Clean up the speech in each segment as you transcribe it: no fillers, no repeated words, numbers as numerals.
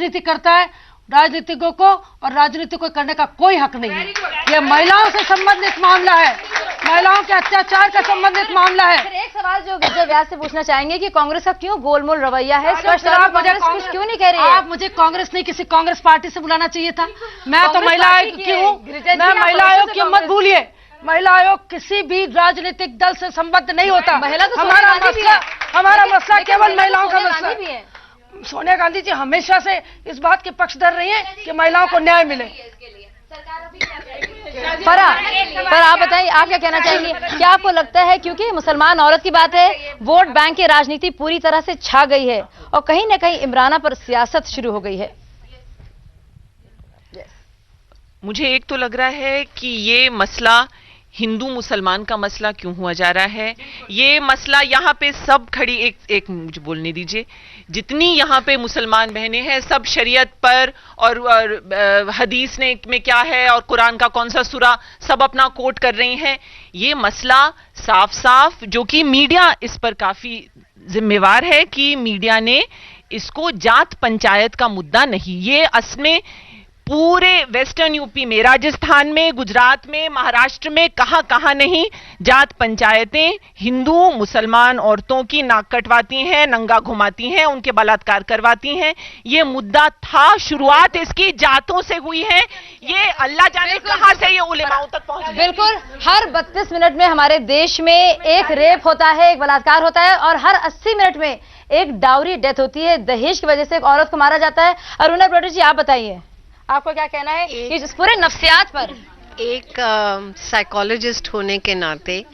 राजनीति करता है, राजनीतिकों को और राजनीति को करने का कोई हक नहीं है। ये महिलाओं से संबंधित मामला है, महिलाओं के अत्याचार का संबंधित मामला है। फिर एक सवाल जो व्यास से पूछना चाहेंगे कि कांग्रेस का क्यों गोलमोल रवैया है, कांग्रेस क्यों नहीं कह रही है? आप मुझे कांग्रेस नहीं किसी कांग्रेस पार्टी से बुलाना चाहिए था। मैं तो महिला आयोग की हूँ, मैं महिला आयोग की मत भूलिए। महिला आयोग किसी भी राजनीतिक दल से संबद्ध नहीं होता। हमारा मसला केवल महिलाओं का मसला है। सोनिया गांधी जी हमेशा से इस बात के पक्षधर रही हैं कि महिलाओं को न्याय मिले। पर आप बताइए, आप क्या कहना चाहेंगे? क्या आपको लगता है क्योंकि मुसलमान औरत की बात है, वोट बैंक की राजनीति पूरी तरह से छा गई है और कहीं ना कहीं इमराना पर सियासत शुरू हो गई है? मुझे एक तो लग रहा है कि ये मसला हिंदू मुसलमान का मसला क्यों हुआ जा रहा है। ये मसला यहाँ पे सब खड़ी एक मुझे बोलने दीजिए, जितनी यहाँ पे मुसलमान बहनें हैं सब शरीयत पर और हदीस में क्या है और कुरान का कौन सा सूरा सब अपना कोट कर रही हैं। ये मसला साफ साफ, जो कि मीडिया इस पर काफी जिम्मेवार है कि मीडिया ने इसको जात पंचायत का मुद्दा नहीं, ये असमें पूरे वेस्टर्न यूपी में, राजस्थान में, गुजरात में, महाराष्ट्र में, कहां नहीं जात पंचायतें हिंदू मुसलमान औरतों की नाक कटवाती हैं, नंगा घुमाती हैं, उनके बलात्कार करवाती हैं। ये मुद्दा था, शुरुआत इसकी जातों से हुई है। ये अल्लाह जाने कहां से ये उलेमाओं तक पहुंच गई। बिल्कुल, हर 32 मिनट में हमारे देश में एक रेप होता है, एक बलात्कार होता है और हर 80 मिनट में एक डाउरी डेथ होती है। दहेज की वजह से एक औरत को मारा जाता है। अरुणा ब्रोडे जी, आप बताइए, आपको क्या कहना है इस पूरे नफ्सियात पर? एक साइकोलॉजिस्ट होने के नाते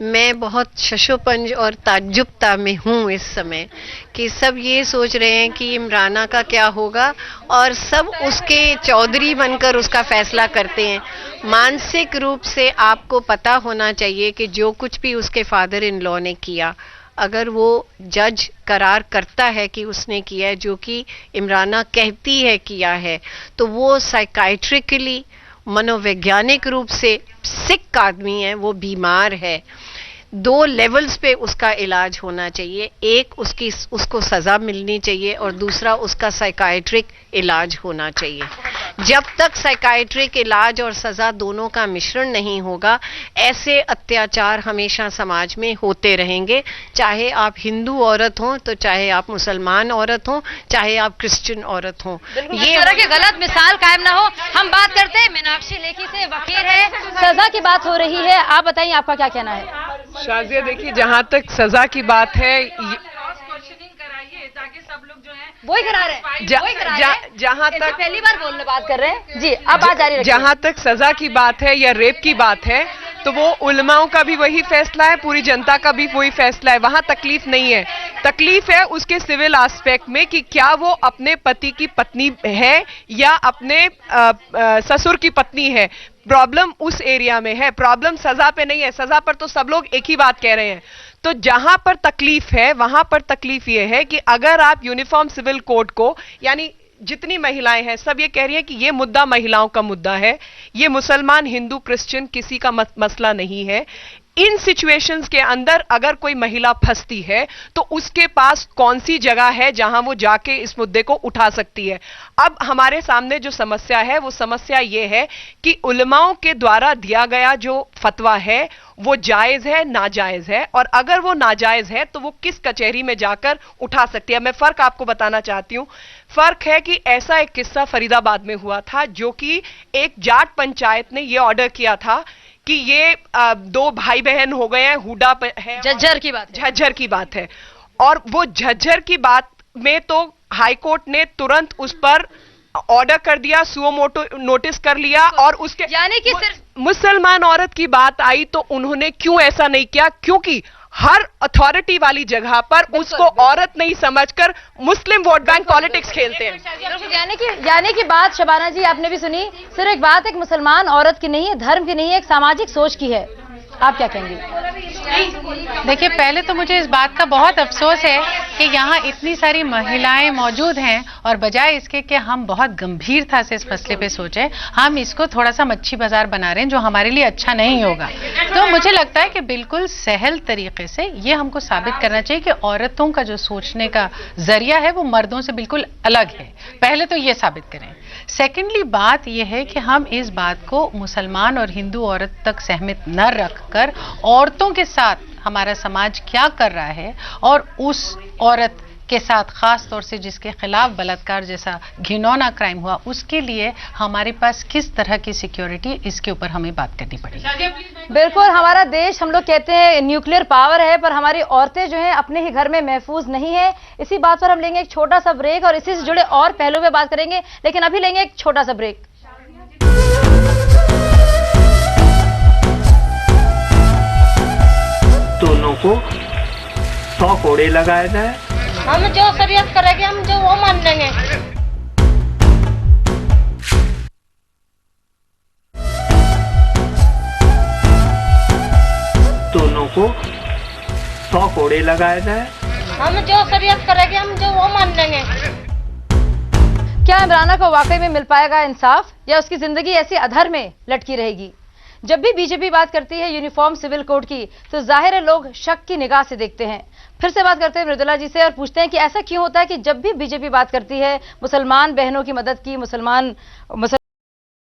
मैं बहुत शशोपंज और ताज्जुबता में हूँ इस समय कि सब ये सोच रहे हैं कि इमराना का क्या होगा और सब उसके चौधरी बनकर उसका फैसला करते हैं। मानसिक रूप से आपको पता होना चाहिए कि जो कुछ भी उसके फादर इन लॉ ने किया, अगर वो जज करार करता है कि उसने किया है जो कि इमराना कहती है किया है, तो वो साइकाइट्रिकली मनोवैज्ञानिक रूप से सिक आदमी है, वो बीमार है। 2 लेवल्स पे उसका इलाज होना चाहिए, एक उसको सज़ा मिलनी चाहिए और दूसरा उसका साइकाइट्रिक इलाज होना चाहिए। जब तक साइकाइट्रिक इलाज और सज़ा दोनों का मिश्रण नहीं होगा, ऐसे अत्याचार हमेशा समाज में होते रहेंगे, चाहे आप हिंदू औरत हों, तो चाहे आप मुसलमान औरत हों, चाहे आप क्रिश्चियन औरत हों। ये तरह की गलत मिसाल कायम ना हो। हम बात करते हैं मीनाक्षी लेखी से, वकील है, सजा की बात हो रही है, आप बताइए आपका क्या कहना है? शाजिया, देखिए, जहाँ तक सजा की बात है, ताकि सब लोग जो हैं वही करा रहे हैं, जहाँ तक पहली बार बोलने बात कर रहे हैं जी। अब बात जारी रखिए। जहाँ तक सजा की बात है या रेप की बात है, तो वो उलमाओं का भी वही फैसला है, पूरी जनता का भी वही फैसला है। वहां तकलीफ नहीं है, तकलीफ है उसके सिविल एस्पेक्ट में कि क्या वो अपने पति की पत्नी है या अपने ससुर की पत्नी है। प्रॉब्लम उस एरिया में है, प्रॉब्लम सजा पे नहीं है। सजा पर तो सब लोग एक ही बात कह रहे हैं। तो जहां पर तकलीफ है वहां पर तकलीफ ये है कि अगर आप यूनिफॉर्म सिविल कोड को, यानी जितनी महिलाएं हैं सब ये कह रही हैं कि ये मुद्दा महिलाओं का मुद्दा है, ये मुसलमान हिंदू क्रिश्चियन किसी का मसला नहीं है। इन सिचुएशंस के अंदर अगर कोई महिला फंसती है तो उसके पास कौन सी जगह है जहां वो जाके इस मुद्दे को उठा सकती है। अब हमारे सामने जो समस्या है वो समस्या ये है कि उलमाओं के द्वारा दिया गया जो फतवा है वो जायज है नाजायज है, और अगर वो नाजायज है तो वो किस कचहरी में जाकर उठा सकती है। मैं फर्क आपको बताना चाहती हूं। फर्क है कि ऐसा एक किस्सा फरीदाबाद में हुआ था, जो कि एक जाट पंचायत ने ये ऑर्डर किया था कि ये 2 भाई बहन हो गए हैं, हुडा है, झज्जर की बात है, झज्जर की बात है, और वो झज्जर की बात में तो हाई कोर्ट ने तुरंत उस पर ऑर्डर कर दिया, सुओ मोटो नोटिस कर लिया, और उसके यानी कि सिर्फ मुसलमान औरत की बात आई तो उन्होंने क्यों ऐसा नहीं किया, क्योंकि हर अथॉरिटी वाली जगह पर उसको औरत नहीं समझकर मुस्लिम वोट बैंक पॉलिटिक्स खेलते हैं। यानी कि बात शबाना जी आपने भी सुनी, सिर्फ एक बात एक मुसलमान औरत की नहीं है, धर्म की नहीं है, एक सामाजिक सोच की है। आप क्या कहेंगे? देखिए, पहले तो मुझे इस बात का बहुत अफसोस है कि यहाँ इतनी सारी महिलाएं मौजूद हैं और बजाय इसके कि हम बहुत गंभीरता से इस मसले पे सोचें, हम इसको थोड़ा सा मच्छी बाजार बना रहे हैं जो हमारे लिए अच्छा नहीं होगा। तो मुझे लगता है कि बिल्कुल सहल तरीके से ये हमको साबित करना चाहिए कि औरतों का जो सोचने का जरिया है वो मर्दों से बिल्कुल अलग है। पहले तो ये साबित करें। सेकेंडली बात यह है कि हम इस बात को मुसलमान और हिंदू औरत तक सीमित न रखकर औरतों के साथ हमारा समाज क्या कर रहा है और उस औरत के साथ खास तौर से जिसके खिलाफ बलात्कार जैसा घिनौना क्राइम हुआ उसके लिए हमारे पास किस तरह की सिक्योरिटी, इसके ऊपर हमें बात करनी पड़ेगी। बिल्कुल, हमारा देश, हम लोग कहते हैं न्यूक्लियर पावर है, पर हमारी औरतें जो हैं अपने ही घर में महफूज नहीं है। इसी बात पर हम लेंगे एक छोटा सा ब्रेक और इसी से जुड़े और पहलुओं पे बात करेंगे, लेकिन अभी लेंगे एक छोटा सा ब्रेक। दोनों को 100 कोड़े लगाए जाए। हम जो शरीयत करेंगे, हम जो वो मान लेंगे। दोनों को 100 कोड़े लगाए जाए। हम जो शरीयत करेंगे, हम जो वो मान लेंगे। क्या इमराना को वाकई में मिल पाएगा इंसाफ या उसकी जिंदगी ऐसी अधर में लटकी रहेगी? जब भी बीजेपी बात करती है यूनिफॉर्म सिविल कोड की तो जाहिर है लोग शक की निगाह से देखते हैं। फिर से बात करते हैं मृदुला जी से और पूछते हैं कि ऐसा क्यों होता है कि जब भी बीजेपी बात करती है मुसलमान बहनों की मदद की, मुसलमान